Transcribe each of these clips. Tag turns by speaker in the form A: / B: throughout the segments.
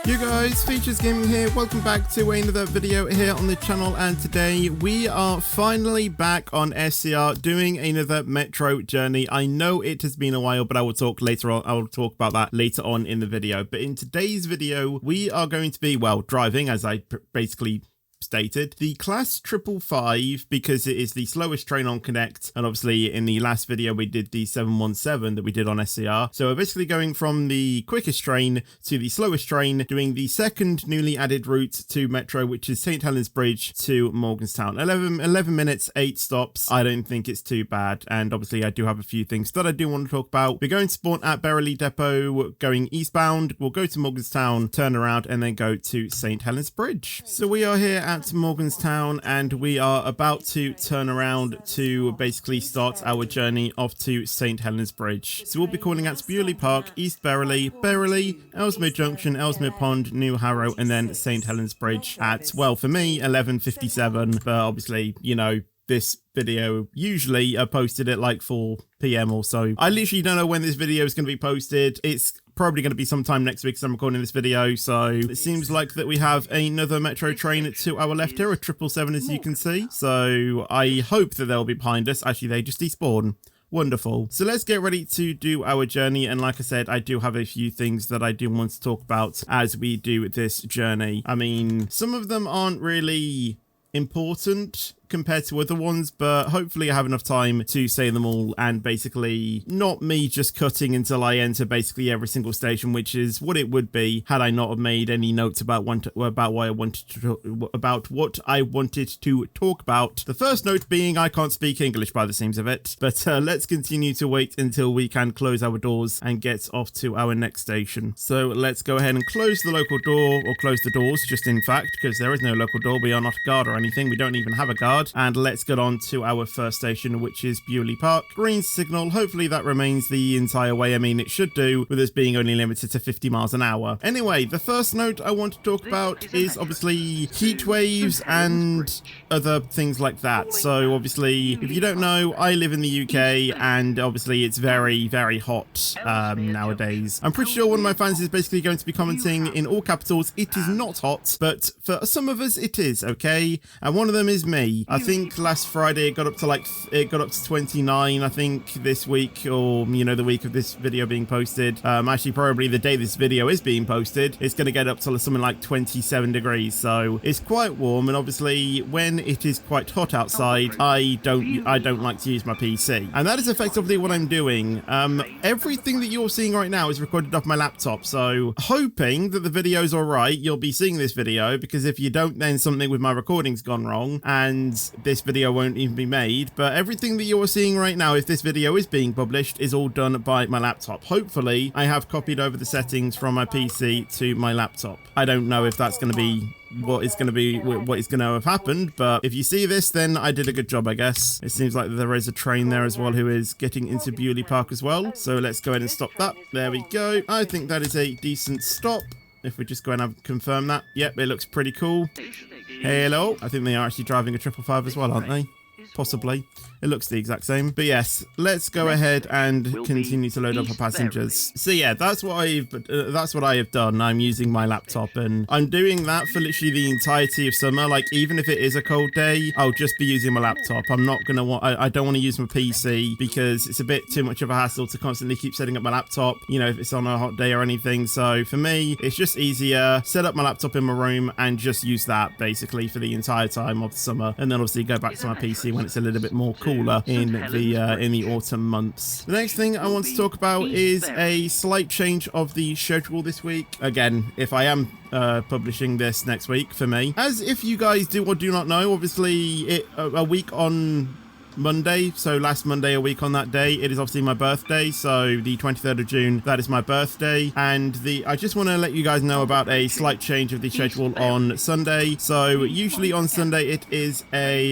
A: You guys, Features Gaming here, welcome back to another video here on the channel, and today we are finally back on SCR doing another Metro journey. I know it has been a while, but I will talk later on. I will talk about that later on in the video. But in today's video, we are going to be, well, driving, as I basically stated, the class 555 because it is the slowest train on Connect, and obviously in the last video we did the 717 that we did on SCR. So we're basically going from the quickest train to the slowest train, doing the second newly added route to Metro, which is St. Helens Bridge to Morganstown. 11 minutes, 8 stops. I don't think it's too bad, and obviously I do have a few things that I do want to talk about. We're going to spawn at Berrily Depot going eastbound. We'll go to Morganstown, turn around, and then go to St. Helens Bridge. So we are here at Morganstown, and we are about to turn around to basically start our journey off to St. Helens Bridge. So we'll be calling at Bewley Park, East Berrily, Ellesmere Junction, Ellesmere Pond, New Harrow, and then St. Helens Bridge at, well, for me, 11:57, but obviously, you know, this video usually posted at like 4 PM or so. I literally don't know when this video is going to be posted. It's probably going to be sometime next week, so I'm recording this video. So it seems like that we have another Metro train to our left here, a 777, as you can see. So I hope that they'll be behind us. Actually, they just despawn. Wonderful. So let's get ready to do our journey, and like I said, I do have a few things that I do want to talk about as we do this journey. I mean, some of them aren't really important compared to other ones, but hopefully I have enough time to say them all, and basically not me just cutting until I enter basically every single station, which is what it would be had I not have made any notes about what I wanted to talk about. The first note being I can't speak English by the seams of it, but let's continue to wait until we can close our doors and get off to our next station. So let's go ahead and close the local door, or close the doors, just in fact, because there is no local door. We are not a guard or anything. We don't even have a guard. And let's get on to our first station, which is Bewley Park. Green signal. Hopefully that remains the entire way. I mean, it should do, with us being only limited to 50 miles an hour. Anyway, the first note I want to talk about is obviously heat waves and other things like that. So obviously, if you don't know, I live in the UK, and obviously it's very, very hot nowadays. I'm pretty sure one of my fans is basically going to be commenting in all capitals, "It is not hot," but for some of us it is, okay? And one of them is me. I think last Friday it got up to 29. I think this week, or you know, the week of this video being posted, actually probably the day this video is being posted, it's going to get up to something like 27 degrees. So it's quite warm, and obviously when it is quite hot outside, I don't like to use my PC, and that is effectively what I'm doing. Everything that you're seeing right now is recorded off my laptop, so hoping that the video's all right, you'll be seeing this video, because if you don't, then something with my recording's gone wrong, and this video won't even be made. But everything that you're seeing right now, if this video is being published, is all done by my laptop. Hopefully I have copied over the settings from my PC to my laptop. I don't know if that's going to be what is going to have happened, but if you see this, then I did a good job, I guess. It seems like there is a train there as well who is getting into Bewley Park as well, so let's go ahead and stop that. There we go. I think that is a decent stop. If we just go and confirm that. Yep, it looks pretty cool. Hello. I think they are actually driving a 555 as well, aren't they? Possibly. It looks the exact same. But yes, let's go ahead and continue to load up our passengers. So yeah, that's what I have done. I'm using my laptop, and I'm doing that for literally the entirety of summer. Like, even if it is a cold day, I'll just be using my laptop. I'm not gonna want. I don't want to use my PC because it's a bit too much of a hassle to constantly keep setting up my laptop, you know, if it's on a hot day or anything. So for me, it's just easier. Set up my laptop in my room and just use that basically for the entire time of the summer, and then obviously go back to my PC when it's a little bit more cooler in the autumn months. The next thing I want to talk about is a slight change of the schedule this week. Again, if I am publishing this next week for me, as if you guys do or do not know, obviously a week on Monday, so last Monday, a week on that day, it is obviously my birthday. So the 23rd of June, that is my birthday, and I just want to let you guys know about a slight change of the schedule on Sunday. So usually on Sunday it is a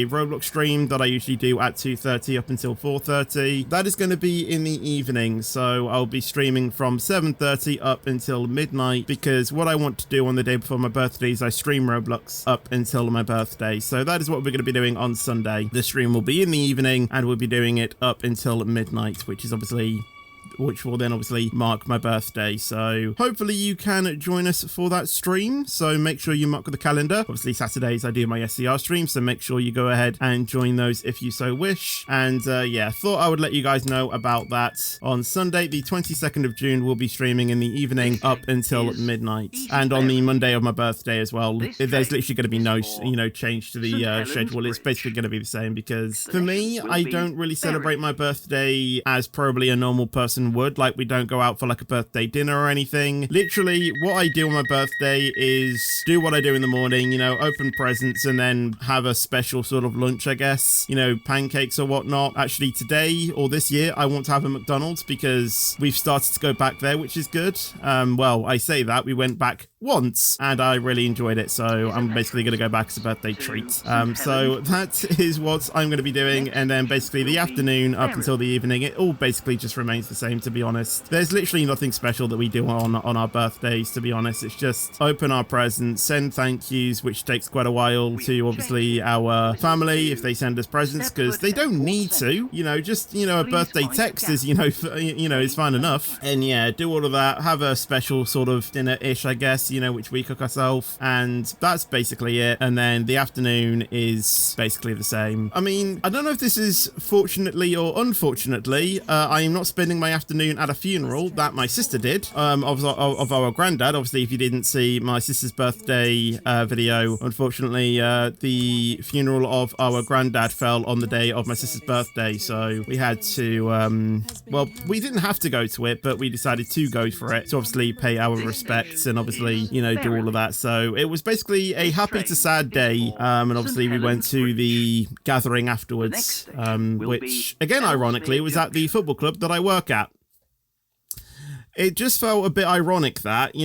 A: Roblox stream that I usually do at 2:30 up until 4:30. That is going to be in the evening, so I'll be streaming from 7:30 up until midnight, because what I want to do on the day before my birthday is I stream Roblox up until my birthday. So that is what we're going to be doing on Sunday. The stream will be in the evening, and we'll be doing it up until midnight, which is obviously which will then obviously mark my birthday. So hopefully you can join us for that stream. So make sure you mark the calendar. Obviously Saturdays I do my SCR stream, so make sure you go ahead and join those if you so wish. And yeah, thought I would let you guys know about that. On Sunday, the 22nd of June, we'll be streaming in the evening up until midnight. And on the Monday of my birthday as well, there's literally going to be no, change to the schedule. It's basically going to be the same because for me, I don't really celebrate my birthday as probably a normal person would. Like, we don't go out for like a birthday dinner or anything. Literally, what I do on my birthday is do what I do in the morning, open presents and then have a special sort of lunch, I guess, pancakes or whatnot. Actually, today or this year, I want to have a McDonald's because we've started to go back there, which is good. Well, I say that we went back once and I really enjoyed it, so I'm basically going to go back as a birthday treat. So that is what I'm going to be doing, and then basically the afternoon up until the evening, it all basically just remains the same, to be honest. There's literally nothing special that we do on our birthdays, to be honest. It's just open our presents, send thank yous, which takes quite a while, to obviously our family if they send us presents, because they don't need to, just a birthday text is is fine enough. And yeah, do all of that, have a special sort of dinner-ish, I guess, which we cook ourselves, and that's basically it. And then the afternoon is basically the same. I mean, I don't know if this is fortunately or unfortunately, I am not spending my afternoon at a funeral that my sister did, of our granddad. Obviously, if you didn't see my sister's birthday video, unfortunately, the funeral of our granddad fell on the day of my sister's birthday, so we had to, well, we didn't have to go to it, but we decided to go for it to obviously pay our respects and obviously, do all of that. So it was basically a happy to sad day, and obviously we went to the gathering afterwards, which, again, ironically, was at the football club that I work at. It just felt a bit ironic that,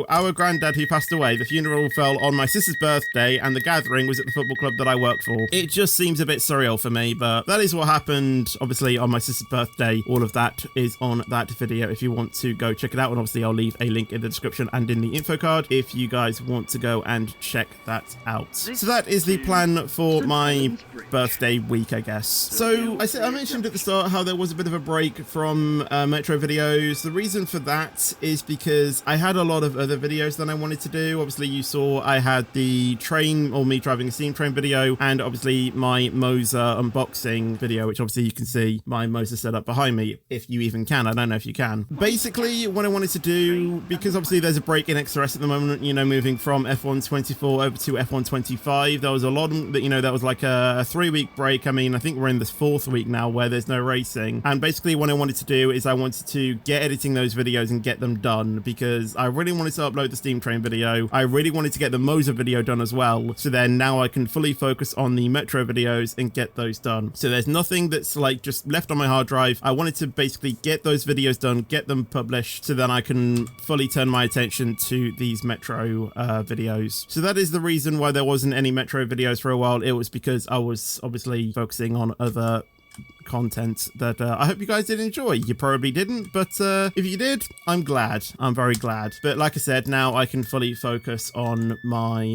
A: our granddad who passed away, the funeral fell on my sister's birthday and the gathering was at the football club that I work for. It just seems a bit surreal for me, but that is what happened, obviously, on my sister's birthday. All of that is on that video if you want to go check it out, and obviously I'll leave a link in the description and in the info card if you guys want to go and check that out. So that is the plan for my birthday week, I guess. So I mentioned at the start how there was a bit of a break from Metro videos. The reason for that is because I had a lot of other videos that I wanted to do. Obviously, you saw I had the train, or me driving a steam train video, and obviously my Moser unboxing video, which obviously you can see my Moser setup behind me, if you even can. I don't know if you can. Basically, what I wanted to do, because obviously there's a break in XRS at the moment, moving from F124 over to F125, there was a lot of, that was like a 3-week break. I mean, I think we're in this 4th week now where there's no racing, and basically what I wanted to do is I wanted to get editing those videos and get them done, because I really wanted to upload the steam train video. I really wanted to get the Moser video done as well, so then now I can fully focus on the Metro videos and get those done. So there's nothing that's like just left on my hard drive. I wanted to basically get those videos done, get them published, so then I can fully turn my attention to these Metro videos. So that is the reason why there wasn't any Metro videos for a while. It was because I was obviously focusing on other content that I hope you guys did enjoy. You probably didn't, but if you did, I'm glad. I'm very glad. But like I said, now I can fully focus on my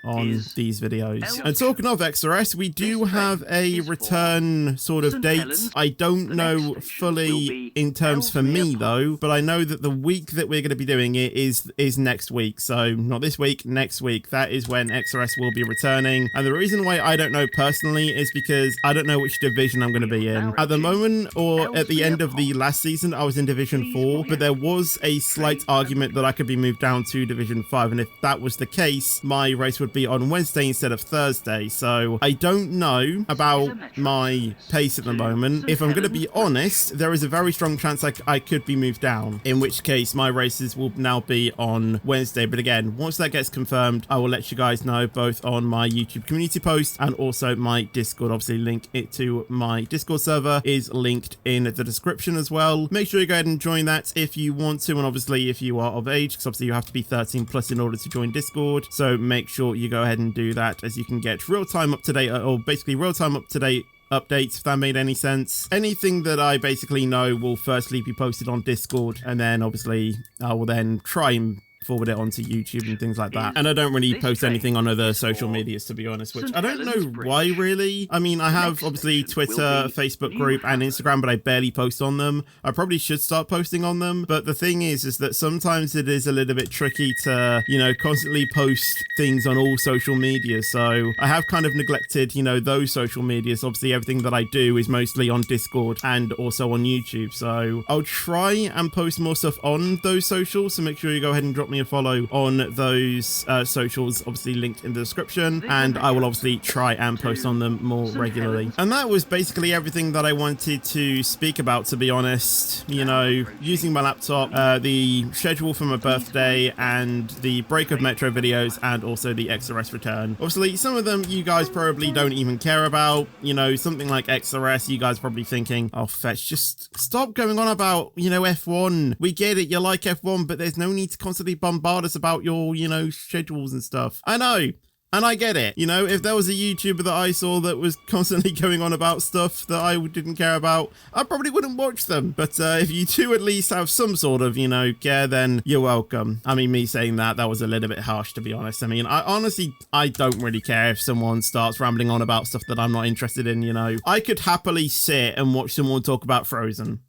A: on these videos. And talking of XRS, we do have a return sort of date. I don't know fully in terms for me though, but I know that the week that we're going to be doing it is next week. So not this week, next week. That is when XRS will be returning. And the reason why I don't know personally is because I don't know which division I'm going to be in. At the moment, or at the end of the last season, I was in Division 4, but there was a slight argument that I could be moved down to Division 5, and if that was the case, my race would be on Wednesday instead of Thursday. So I don't know about my pace at the moment. If I'm going to be honest, there is a very strong chance I could be moved down, in which case my races will now be on Wednesday. But again, once that gets confirmed, I will let you guys know both on my YouTube community post and also my Discord. Obviously, link it to my Discord server is linked in the description as well. Make sure you go ahead and join that if you want to, and obviously if you are of age, because obviously you have to be 13 plus in order to join Discord. So make sure you go ahead and do that, as you can get real-time up-to-date, or basically real-time up-to-date updates, if that made any sense. Anything that I basically know will firstly be posted on Discord, and then obviously I will then try and forward it onto YouTube and things like that. And I don't really post anything on other social medias, to be honest, which I don't know why really. I mean, I have obviously Twitter, Facebook group and Instagram, but I barely post on them. I probably should start posting on them. But the thing is that sometimes it is a little bit tricky to, you know, constantly post things on all social media. So I have kind of neglected, you know, those social medias. Obviously, everything that I do is mostly on Discord and also on YouTube. So I'll try and post more stuff on those socials. So make sure you go ahead and drop me a follow on those socials, obviously linked in the description. And I will obviously try and post on them more regularly. And that was basically everything that I wanted to speak about, to be honest. You know, using my laptop, the schedule for my birthday, and the break of Metro videos, and also the XRS return. Obviously, some of them you guys probably don't even care about. You know, something like XRS, you guys probably thinking, oh, Fetch, just stop going on about, you know, F1. We get it, you like F1, but there's no need to constantly bombard us about your, you know, schedules and stuff. I know. And I get it. You know, if there was a YouTuber that I saw that was constantly going on about stuff that I didn't care about, I probably wouldn't watch them. But if you do at least have some sort of, you know, care, then you're welcome. I mean, me saying that was a little bit harsh, to be honest. I mean, I don't really care if someone starts rambling on about stuff that I'm not interested in, you know. I could happily sit and watch someone talk about Frozen.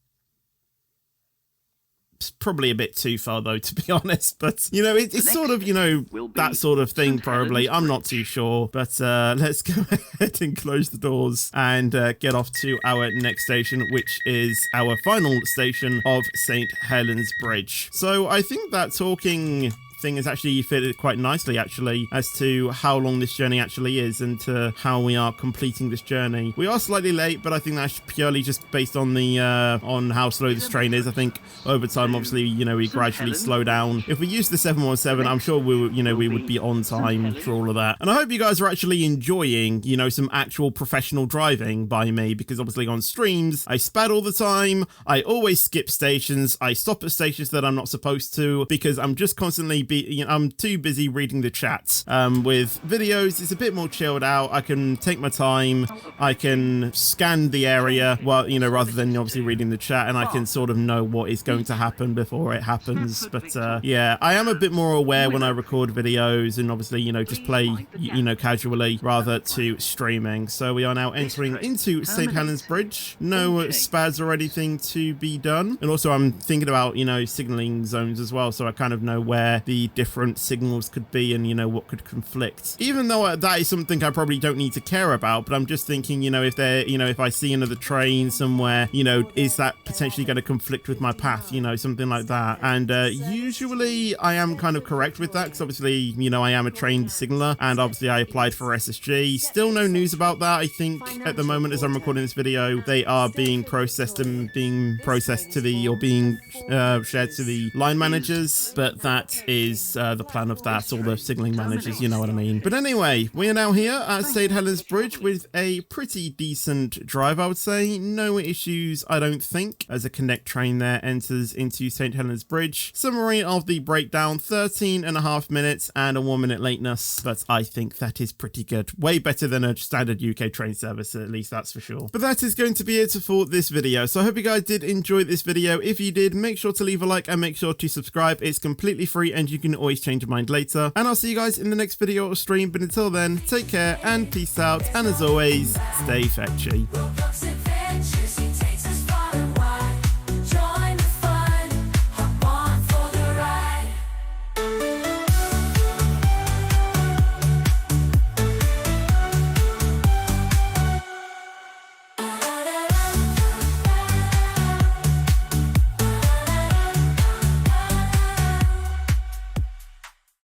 A: It's probably a bit too far though, to be honest, but you know, it's sort of, you know, that sort of thing probably. I'm not too sure, but let's go ahead and close the doors and get off to our next station, which is our final station of St. Helens Bridge. So I think that talking thing is actually fitted quite nicely actually as to how long this journey actually is and to how we are completing this journey. We are slightly late, but I think that's purely just based on the on how slow this train is. I think over time, obviously, you know, we gradually slow down. If we use the 717, I'm sure we would be on time for all of that. And I hope you guys are actually enjoying, you know, some actual professional driving by me, because obviously on streams I spat all the time. I always skip stations. I stop at stations that I'm not supposed to because I'm just constantly I'm too busy reading the chat. With videos, it's a bit more chilled out. I can take my time. I can scan the area, well, you know, rather than obviously reading the chat, and I can sort of know what is going to happen before it happens. But yeah, I am a bit more aware when I record videos and obviously, you know, just play, you know, casually rather to streaming. So we are now entering into St. Helens Bridge. No spads or anything to be done. And also I'm thinking about, you know, signaling zones as well, so I kind of know where the different signals could be and, you know, what could conflict. Even though that is something I probably don't need to care about, but I'm just thinking, you know, if they're, you know, if I see another train somewhere, you know, is that potentially going to conflict with my path, you know, something like that. And usually I am kind of correct with that, because obviously, you know, I am a trained signaler and obviously I applied for SSG. Still no news about that. I think at the moment as I'm recording this video, they are being processed and being processed to the, or being shared to the line managers, but that is the plan of that, all the signaling managers, you know what I mean. But anyway, we are now here at St. Helens Bridge with a pretty decent drive, I would say. No issues, I don't think, as a Connect train there enters into St. Helens Bridge. Summary of the breakdown: 13.5 minutes and a 1 minute lateness, but I think that is pretty good. Way better than a standard UK train service, at least that's for sure. But that is going to be it for this video. So I hope you guys did enjoy this video. If you did, make sure to leave a like and make sure to subscribe. It's completely free and you can always change your mind later. And I'll see you guys in the next video or stream. But until then, take care and peace out. And as always, stay fetchy.